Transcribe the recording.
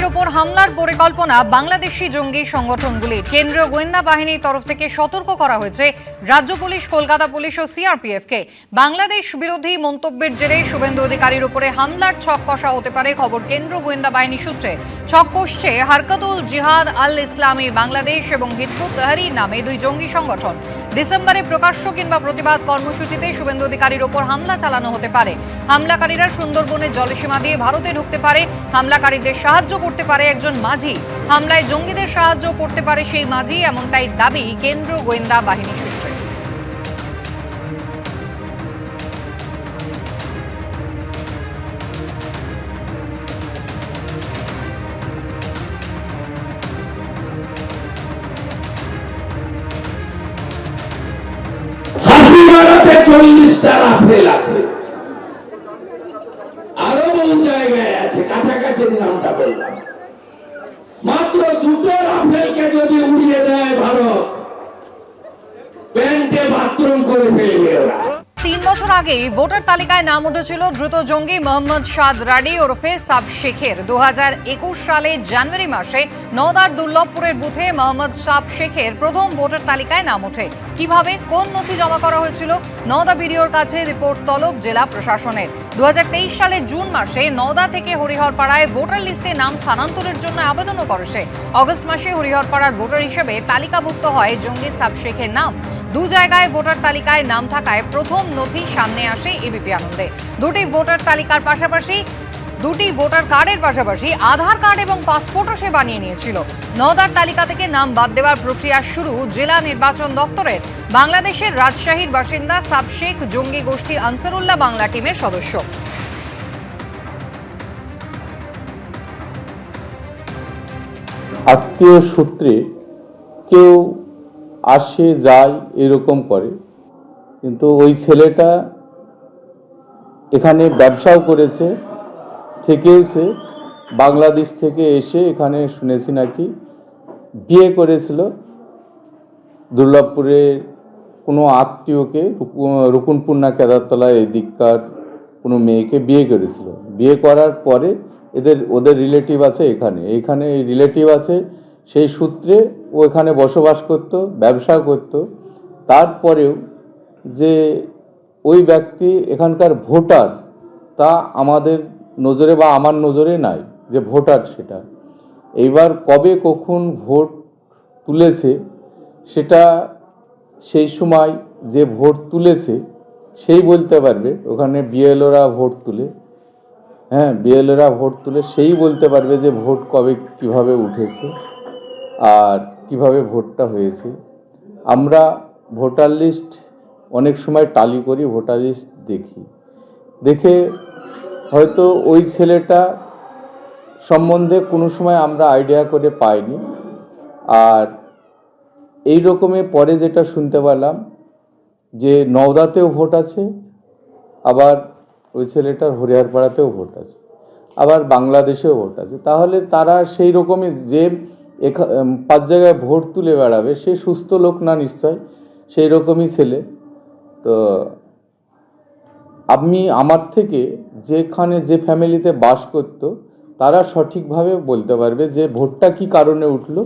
গাড়ির ওপর হামলার পরিকল্পনা বাংলাদেশি জঙ্গি সংগঠনগুলির। কেন্দ্রীয় গোয়েন্দা বাহিনীর তরফ থেকে সতর্ক করা হয়েছে রাজ্য পুলিশ, কলকাতা পুলিশ ও সিআরপিএফকে। বাংলাদেশ বিরোধী মন্তব্যের জেরে শুভেন্দু অধিকারীর উপরে হামলার ছক কষা হতে পারে খবর কেন্দ্রীয় গোয়েন্দা বাহিনী সূত্রে। ছক কষছে হরকতুল জিহাদ আল ইসলামী বাংলাদেশ এবং হিজবুত তাহরীর নামে দুই জঙ্গি সংগঠন। ডিসেম্বরে প্রকাশ্য কিংবা প্রতিবাদ কর্মসূচিতে শুভেন্দু অধিকারীর ওপর হামলা চালানো হতে পারে। হামলাকারীরা সুন্দরবনের জলসীমা দিয়ে ভারতে ঢুকতে পারে। হামলাকারীদের সাহায্য করতে পারে একজন মাঝি। হামলায় জঙ্গিদের সাহায্য করতে পারে সেই মাঝি, এমনটাই দাবি কেন্দ্রীয় গোয়েন্দা বাহিনী সূত্রে। হাসিমারাতে 40টা রাফেল আছে, আরো বহু জায়গায় আছে, কাছাকাছি নামটা বললাম। মাত্র দুটো রাফেলকে যদি উড়িয়ে দেয় ভারত, প্যান্টে বাথরুম করে ফেলবে ওরা। 3 বছর আগেই ভোটার তালিকায় নাম উঠেছিল দ্রুত জঙ্গি মোহাম্মদ সাদ রাডি ওরফে সাব শেখের। 2021 সালে জানুয়ারি মাসে নওদার দুর্লভপুরের বুথে মোহাম্মদ সাব শেখের প্রথম ভোটার তালিকায় নাম ওঠে। কিভাবে, কোন নথি জমা করা হয়েছিল? নওদা বিডিওর কাছে রিপোর্ট তলব জেলা প্রশাসনের। 2023 সালের জুন মাসে নওদা থেকে হরিহরপাড়ায় ভোটার লিস্টে নাম স্থানান্তরের জন্য আবেদনও করেছে। অগস্ট মাসে হরিহরপাড়ার ভোটার হিসেবে তালিকাভুক্ত হয় জঙ্গি সাব শেখের নাম। 2 জায়গায় ভোটার তালিকায় নাম থাকায় প্রথম নথি সামনে আসে এবিপি আনন্দে। দুটি ভোটার কার্ডের পাশাপাশি আধার কার্ড এবং পাসপোর্টও সে বানিয়ে নিয়েছিল। নওদার তালিকা থেকে নাম বাদ দেওয়ার প্রক্রিয়া শুরু জেলা নির্বাচন দপ্তরের। বাংলাদেশের রাজশাহীর বাসিন্দা সাব শেখ জঙ্গি গোষ্ঠী আনসারুল্লাহ বাংলা টিমের সদস্য। আত্মীয় সূত্রে কেউ আসে যায় এরকম করে, কিন্তু ওই ছেলেটা এখানে ব্যবসাও করেছে, থেকেওছে। বাংলাদেশ থেকে এসে এখানে শুনেছি নাকি বিয়ে করেছিল দুর্লভপুরের কোনো আত্মীয়কে, রুকুনপুর কেদারতলায় এই দিককার কোনো মেয়েকে বিয়ে করেছিল। বিয়ে করার পরে ওদের রিলেটিভ আছে এখানে এই রিলেটিভ আছে, সেই সূত্রে ও এখানে বসবাস করত, ব্যবসা করত। তারপরেও যে ওই ব্যক্তি এখানকার ভোটার তা আমাদের নজরে বা আমার নজরে নাই, যে ভোটার সেটা। এইবার কবে কখন ভোট তুলেছে সেটা সেই সময় যে ভোট তুলেছে সেই বলতে পারবে। ওখানে বিএলওরা ভোট তুলে, বিএলওরা ভোট তুলে সেই বলতে পারবে যে ভোট কবে কিভাবে উঠেছে আর কিভাবে ভোটটা হয়েছে। আমরা ভোটার লিস্ট অনেক সময় টালি করি, ভোটার লিস্ট দেখে হয়তো ওই ছেলেটা সম্বন্ধে কোনো সময় আমরা আইডিয়া করে পাইনি। আর এই রকমের পরে যেটা শুনতে পেলাম যে নওদাতেও ভোট আছে, আবার ওই ছেলেটার হরিহরপাড়াতেও ভোট আছে, আবার বাংলাদেশেও ভোট আছে। তাহলে তারা সেই রকমই যে 5 জায়গায় ভোট তুলে বেড়াবে, সে সুস্থ লোক না নিশ্চয়, সেই রকমই ছেলে। তো আমার থেকে যেখানে যে ফ্যামিলিতে বাস করত তারা সঠিকভাবে বলতে পারবে যে ভোটটা কি কারণে উঠলো।